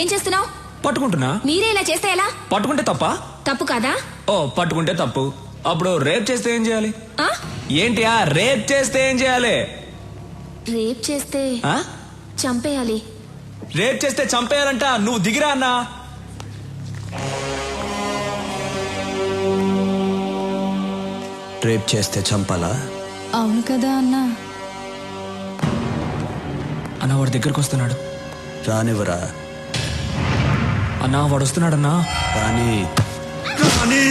ఏం చేస్తున్నావు? పట్టుకుంటున్నా. మీరే ఇలా చేస్తే ఎలా? పట్టుకుంటే తప్ప? తప్పు కాదా? ఓ పట్టుకుంటే తప్పు. అప్పుడు రేప్ చేస్తే ఏం చేయాలి? ఆ? ఏంటి రేప్ చేస్తే ఏం చేయాలి? రేప్ చేస్తే ఆ? చంపేయాలి. రేప్ చేస్తే చంపేయాలంట. నువ్వు దిగిరా అన్నా. రేప్ చేస్తే చంపాలా? అవును కదా అన్నా. అన్నా వాడి దగ్గరకు వస్తున్నాడు. రానివ్వరా. అన్నా వాడు వస్తున్నాడన్నా. రాని రాని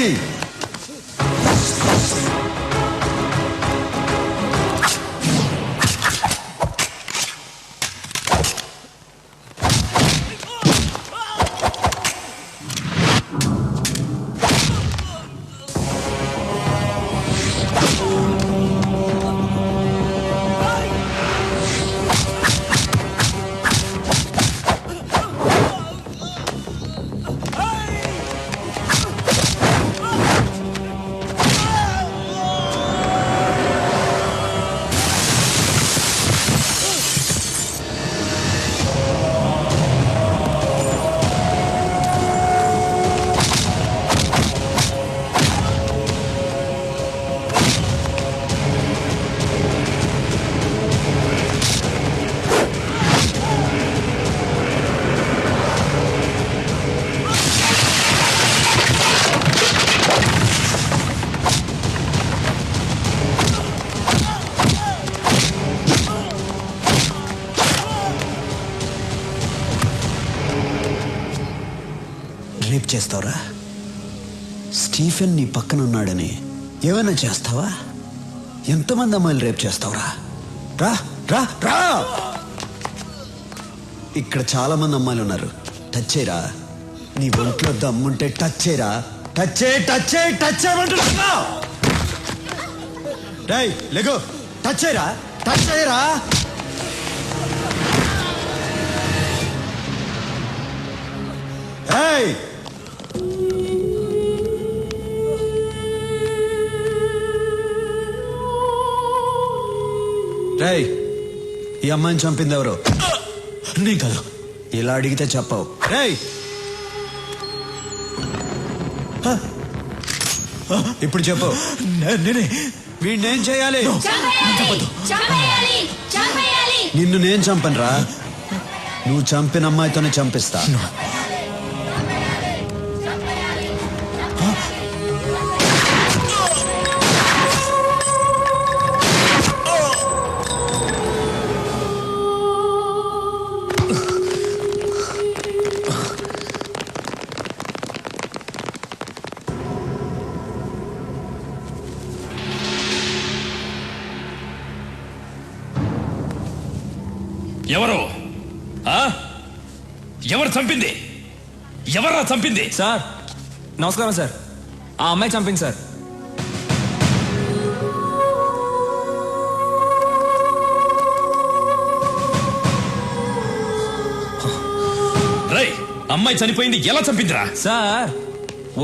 రేప్ చేస్తావురా? స్టీఫెన్ నీ పక్కన ఉన్నాడని ఏమైనా చేస్తావా? ఎంతమంది అమ్మాయిలు రేప్ చేస్తావురా? రా రా రా. ఇక్కడ చాలా మంది అమ్మాయిలు ఉన్నారు. టచ్ చేయరా. నీ ఒంట్లో దమ్ముంటే టచ్ చేయరా. టచ్ చేయి టచ్ చేయి టచ్ చేయమంటున్నా. రేయ్ లెగో. టచ్ చేయరా. టచ్ చేయరా. ఏయ్ రేయ్, ఈ అమ్మాయిని చంపింది ఎవరు? నీ కాదు. ఇలా అడిగితే చెప్పవు. రేయ్ ఇప్పుడు చెప్పు. నేనే. వీడినేం చేయాలి? నిన్ను నేను చంపనురా. నువ్వు చంపిన అమ్మాయితోనే చంపిస్తా. ఎవరు? ఎవరు చంపింది? ఎవరా చంపింది? సార్ నమస్కారం సార్. ఆ అమ్మాయి చంపింది సార్. రై, అమ్మాయి చనిపోయింది. ఎలా చంపిందిరా? సార్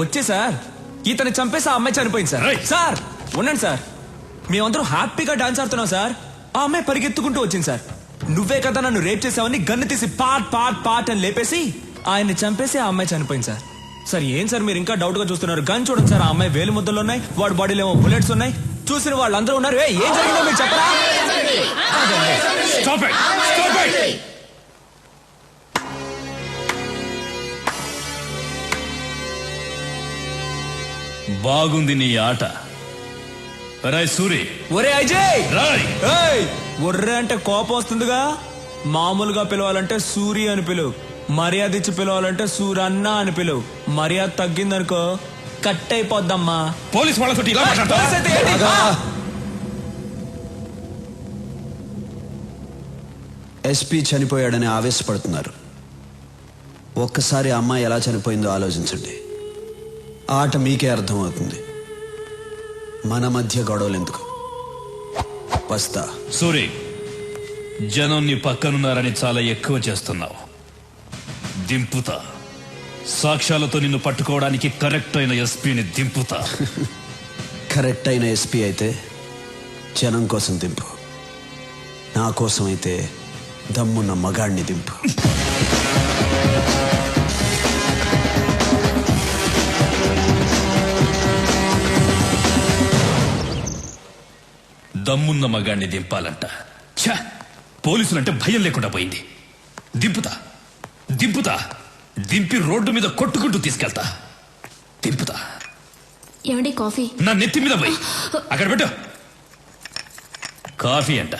వచ్చే సార్ ఇతన్ని చంపేసి ఆ అమ్మాయి చనిపోయింది సార్. రైట్. సార్ ఉండండి సార్. మేమందరం హ్యాపీగా డాన్స్ ఆడుతున్నాం సార్. ఆ అమ్మాయి పరిగెత్తుకుంటూ వచ్చింది సార్. నువ్వే కదా నన్ను రేప్ చేసావని గన్ను తీసి పాట్ పాట్ పాట్ అని లేపేసి ఆయన్ని చంపేసి ఆ అమ్మాయి చనిపోయింది సార్. సార్ ఏం సార్ మీరు ఇంకా డౌట్ గా చూస్తున్నారు? గన్ చూడండి సార్. ఆ అమ్మాయి వేలు ముద్దలు ఉన్నాయి. వాడి బాడీలో ఏమో బుల్లెట్స్ ఉన్నాయి. చూసిన వాళ్ళందరూ ఉన్నారు. ఏం జరిగిందో మీరు చెప్పరా? Stop it! Stop it! బాగుంది నీ ఆట. రాయ్ సూరి. ఒరే అజయ్. రాయ్. ఒర్రే అంటే కోపం వస్తుందిగా. మామూలుగా పిలవాలంటే సూరి అని పిలువు. మర్యాద ఇచ్చి పిలవాలంటే సూరన్న అని పిలువు. మర్యాద తగ్గిందనుకో కట్ అయిపోద్దమ్మా. పోలీస్ వాళ్ళతో ఇలా ఎస్పీ చనిపోయాడని ఆవేశపడుతున్నారు. ఒక్కసారి అమ్మాయి ఎలా చనిపోయిందో ఆలోచించండి. ఆట మీకే అర్థమవుతుంది. మన మధ్య గొడవలు ఎందుకు? వస్తా. సూరి, జనం నీ పక్కనున్నారని చాలా ఎక్కువ చేస్తున్నావు. దింపుతా. సాక్ష్యాలతో నిన్ను పట్టుకోవడానికి కరెక్ట్ అయిన ఎస్పీని దింపుతా. కరెక్ట్ అయిన ఎస్పీ అయితే జనం కోసం దింపు. నా కోసం అయితే దమ్మున్న మగాడిని దింపు. దమ్మున్న మగాణ్ణి దింపాలంట. ఛ! పోలీసులంటే భయం లేకుండా పోయింది. దింపుతా దింపుతా దింపి రోడ్డు మీద కొట్టుకుంటూ తీసుకెళ్తా. దింపుతా. ఏమండి కాఫీ? నా నెత్తి మీద పోయి అక్కడ పెట్టు. కాఫీ అంట.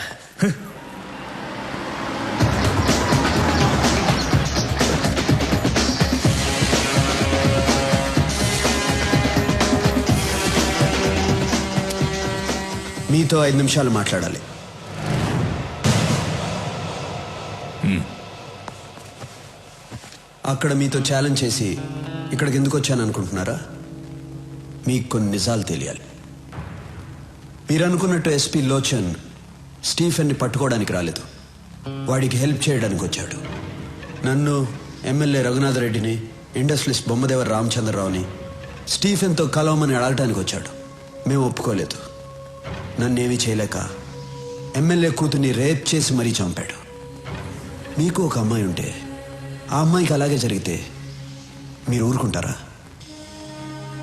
మీతో 5 నిమిషాలు మాట్లాడాలి. అక్కడ మీతో ఛాలెంజ్ చేసి ఇక్కడికి ఎందుకు వచ్చాను అనుకుంటున్నారా? మీకు కొన్ని నిజాలు తెలియాలి. మీరు అనుకున్నట్టు ఎస్పీ లోచన్ స్టీఫెన్ని పట్టుకోవడానికి రాలేదు, వాడికి హెల్ప్ చేయడానికి వచ్చాడు. నన్ను, ఎమ్మెల్యే రఘునాథరెడ్డిని, ఇండస్ట్రియలిస్ట్ బొమ్మదేవర రామచంద్రరావుని స్టీఫెన్తో కలవమని అడగటానికి వచ్చాడు. మేము ఒప్పుకోలేదు. నన్నేమీ చేయలేక ఎమ్మెల్యే కూతుర్ని రేప్ చేసి మరీ చంపాడు. మీకు ఒక అమ్మాయి ఉంటే ఆ అమ్మాయికి అలాగే జరిగితే మీరు ఊరుకుంటారా?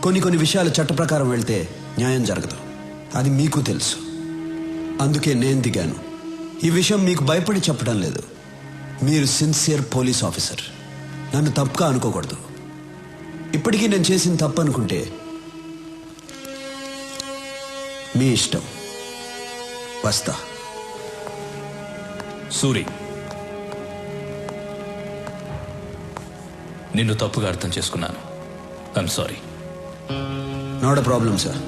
కొన్ని విషయాలు చట్ట ప్రకారం వెళ్తే న్యాయం జరగదు, అది మీకు తెలుసు. అందుకే నేను దిగాను. ఈ విషయం మీకు భయపడి చెప్పడం లేదు. మీరు సిన్సియర్ పోలీస్ ఆఫీసర్, నన్ను తప్పుగా అనుకోకూడదు. ఇప్పటికీ నేను చేసిన తప్పు అనుకుంటే మీ ఇష్టం. వస్తా. సూరి, నిన్ను తప్పుగా అర్థం చేసుకున్నాను. I'm sorry. Not a problem sir.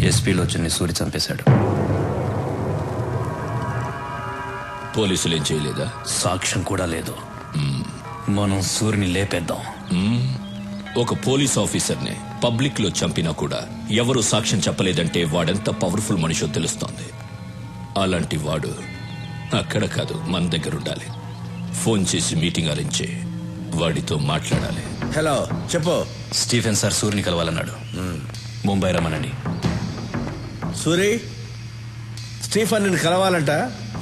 ఎస్పీలో వచ్చి సూరి చంపేశాడు. పోలీసులు ఏం చేయలేదా? సాక్ష్యం కూడా లేదు. మనం సూరిని లేపేద్దాం. ఒక పోలీస్ ఆఫీసర్ని పబ్లిక్ లో చంపినా కూడా ఎవరు సాక్ష్యం చెప్పలేదంటే వాడెంత పవర్ఫుల్ మనిషో తెలుస్తోంది. అలాంటి వాడు అక్కడ కాదు, మన దగ్గర ఉండాలి. ఫోన్ చేసి మీటింగ్ అరేంజ్ చేయి, వాడితో మాట్లాడాలి. హలో, చెప్పు. స్టీఫెన్ సార్ సూరిని కలవాలన్నాడు. ముంబై రమ్మనండి. సూరి, స్టీఫెన్ నిన్ను కలవాలంట,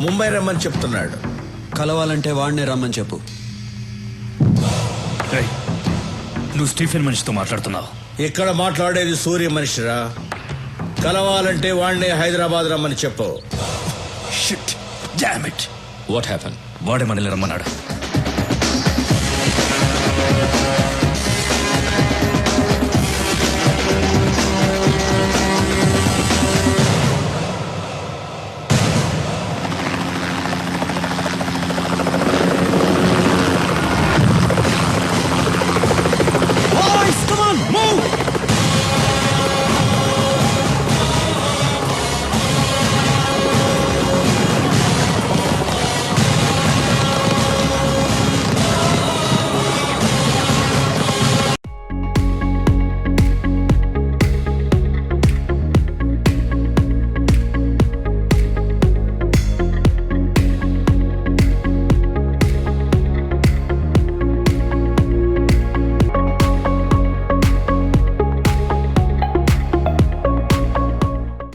ముంబై రమ్మని చెప్తున్నాడు. కలవాలంటే వాడినే రమ్మని చెప్పు. ఏయ్, నువ్వు స్టీఫెన్ మనిషితో మాట్లాడుతున్నావు. ఇక్కడ మాట్లాడేది సూర్య మనిషిరా. కలవాలంటే వాడినే హైదరాబాద్ రమ్మని చెప్పు. Shit, damn it. What happen? వాడే మనల్ని రమ్మన్నాడు.